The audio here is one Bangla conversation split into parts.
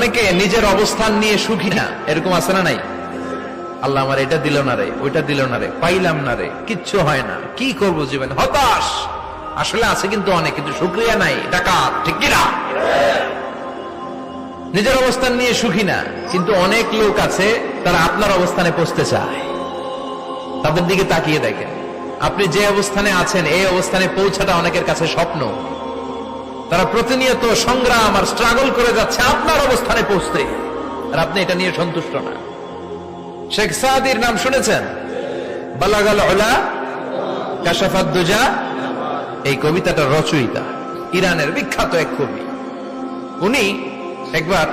অনেকে নিজের অবস্থান নিয়ে সুখী না, এরকম আছে না নাই? আল্লাহ আমার এটা দিল না রে, ওইটা দিল না রে, পাইলাম না রে, কিচ্ছু হয় না, কি করব জীবনে, হতাশ। আসলে আছে কিন্তু অনেক, কিন্তু শুকরিয়া নাই, ডাকাত, ঠিক কিনা? নিজের অবস্থান নিয়ে সুখী না, কিন্তু অনেক লোক আছে তারা আপনার অবস্থানে পৌঁছতে চায়। তাদের দিকে তাকিয়ে দেখেন, আপনি যে অবস্থানে আছেন এই অবস্থানে পৌঁছাটা অনেকের কাছে স্বপ্ন। তারা প্রতিনিয়ত সংগ্রাম আর স্ট্রাগল করে যাচ্ছে আপনার অবস্থানে পৌঁছতে, আর আপনি এটা নিয়ে সন্তুষ্ট না। শেখ সাদির নাম শুনেছেন? বালাগাল উলা কাশাফাত দুজা, এই কবিতাটার রচয়িতা ইরানের বিখ্যাত এক কবি। উনি একবার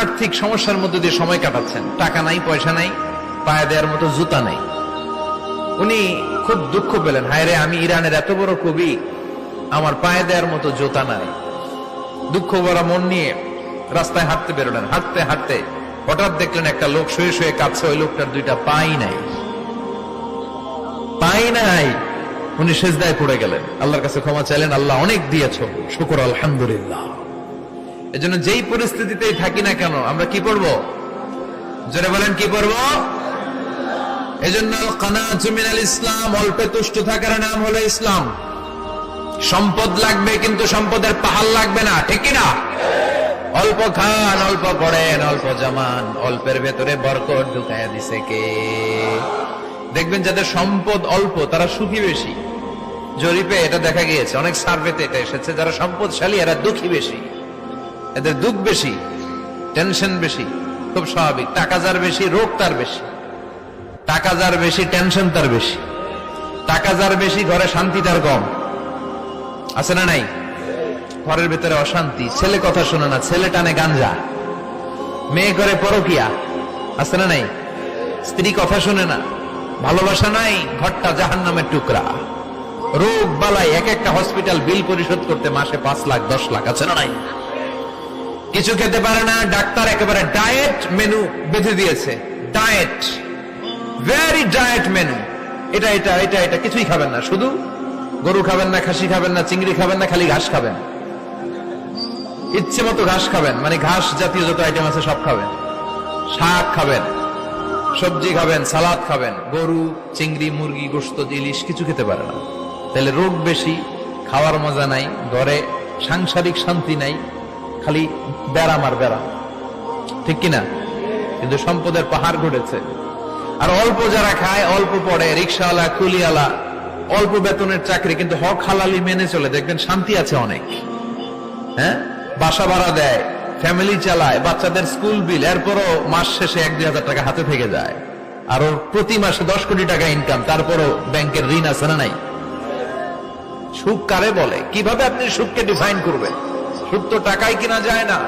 আর্থিক সমস্যার মধ্যে দিয়ে সময় কাটাচ্ছেন, টাকা নাই, পয়সা নাই, পায়ে দেওয়ার মতো জুতা নাই। উনি খুব দুঃখ পেলেন, হায় রে, আমি ইরানের এত বড় কবি, আমার পায়ে দেওয়ার মতো জুতা নাই। দুঃখ ভরা মন নিয়ে রাস্তায় হাঁটতে বেরোলেন। হাঁটতে হাঁটতে হঠাৎ দেখলেন একটা লোক শুয়ে শুয়ে কাঁদছে, ওই লোকটার দুইটা পাই নাই, পাই নাই। উনি সেজদায় পড়ে গেলেন, আল্লাহর কাছে ক্ষমা চাইলেন, আল্লাহ অনেক দিয়েছ, শুকর আলহামদুলিল্লাহ। এজন্য যেই পরিস্থিতিতেই থাকি না কেন আমরা কি পড়বো? জোরে বলেন, কি পড়বো? এজন্য কানাতু মিনাল ইসলাম, অল্পে তুষ্ট থাকার নাম হলো ইসলাম। সম্পদ লাগবে কিন্তু সম্পদের পাহাড় লাগবে না, ঠিক কিনা? অল্প খান, অল্প পড়েন, অল্প জমান, অল্পের ভেতরে বরকত ঢুকাইয়া দিছে কে? দেখবেন যাদের সম্পদ অল্প তারা সুখী বেশি। জরিপে এটা দেখা গিয়েছে, অনেক সার্ভেতে এটা এসেছে, যারা সম্পদশালী এরা দুঃখী বেশি, এদের দুঃখ বেশি, টেনশন বেশি। খুব স্বাভাবিক, টাকা যার বেশি রোগ তার বেশি, টাকা যার বেশি টেনশন তার বেশি, টাকা যার বেশি ঘরে শান্তি তার কম। আছে না নাই? ঘরের ভেতরে অশান্তি, ছেলে কথা শোনে না, ছেলে টানে গাঞ্জা, মেয়ে করে পরকিয়া। আছে না নাই? স্ত্রী কথা শোনে না, ভালোবাসা নাই, ঘরটা জাহান্নামের টুকরা। রোগ বালাই, এক একটা হসপিটাল বিল পরিশোধ করতে মাসে 5 লাখ 10 লাখ। আছে না নাই? কিছু খেতে পারে না, ডাক্তার একেবারে ডায়েট মেনু বেঁধে দিয়েছে। ডায়েট, ভেরি ডায়েট মেনু, এটা এটা এটা এটা কিছুই খাবেন না, শুধু গরু খাবেন না, খাসি খাবেন না, চিংড়ি খাবেন না, খালি ঘাস খাবেন। ইচ্ছে মতো ঘাস খাবেন, মানে ঘাস জাতীয় যত আইটেম আছে সব খাবেন। শাক খাবেন, সবজি খাবেন, সালাদ খাবেন। গরু, চিংড়ি, মুরগি, গোশত, ইলিশ কিছু খেতে পারে না। তাহলে রোগ বেশি, খাওয়ার মজা নাই, ঘরে সাংসারিক শান্তি নাই, খালি ব্যারাম আর ব্যারাম, ঠিক কিনা? কিন্তু সম্পদের পাহাড় ঘটেছে। আর অল্প যারা খায়, অল্প পড়ে, রিক্সাওয়ালা, কুলিওয়ালা, অল্প বেতনের চাকরি, কিন্তু হক হালালি মেনে চলে, দেখবেন শান্তি আছে অনেক। হ্যাঁ, বাসা ভাড়া দেয়, ফ্যামিলি চালায়, বাচ্চাদের স্কুল বিল, এরপরও মাস শেষে 1-2 হাজার টাকা হাতে থেকে যায়। আর ওর প্রতি মাসে 10 কোটি টাকা ইনকাম, তারপরও ব্যাংকের ঋণ আছে না নাই? সুখ কারে বলে? কিভাবে আপনি সুখকে ডিফাইন করবেন? সুখ তো টাকায় কিনা যায় না।